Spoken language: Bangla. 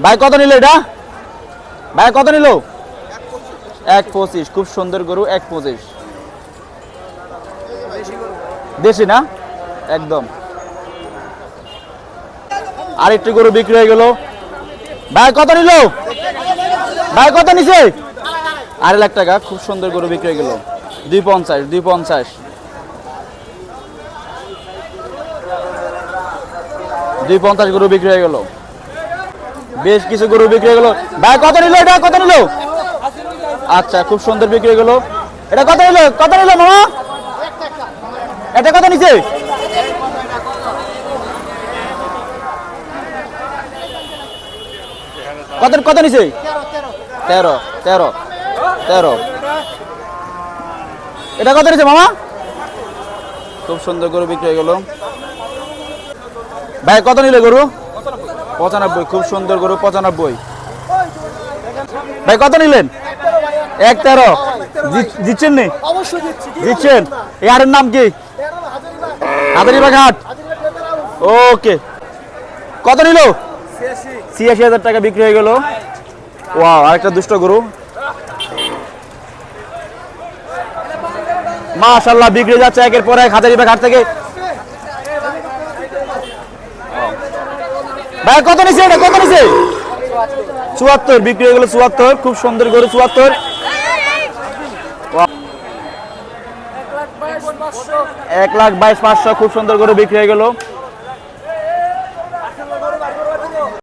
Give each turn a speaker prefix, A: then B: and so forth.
A: ভাই কত নিল এটা? ভাই কত নিল? 1.25। খুব সুন্দর গরু, 1.25। দেশি না একদম। আরেকটি গরু বিক্রি হয়ে গেল। ভাই কত নিল? ভাই কত নিছে? 2.5 লাখ টাকা। খুব সুন্দর গরু বিক্রি হয়ে গেল। 2.50 2.50 2.50 গরু বিক্রি হয়ে গেল। বেশ কিছু গরু বিক্রি হয়ে গেল। ভাই কত নিল এটা? কত নিল? আচ্ছা, খুব সুন্দর বিক্রি হয়ে গেল। এটা কত নিল? কত নিল মামা? এটা কত নিছে? কত কত নিছে? 13 13 13। এটা কত নিছে মামা? খুব সুন্দর গরু বিক্রি হয়ে গেল। ভাই কত নিলে গরু? 95। খুব সুন্দর গরু, 95। ভাই কত নিলেন? 1.13। দিচ্ছেন নি? দিচ্ছেন। এর নাম কি? হাজারিবাগ হাট। ওকে। কত নিল? 86,000 টাকা বিক্রি হয়ে গেল। ওয়াও, আরেকটা দুষ্ট গরু। মাশাআল্লাহ, বিক্রি যাচ্ছে একের পর এক হাজারিবাগ হাট থেকে। ভাই কত নিছে এটা? কত নিছে? 74। বিক্রি হয়ে গেল 74। খুব সুন্দর গরু, 74। 1,22,500। খুব সুন্দর গরু বিক্রি হয়ে গেল।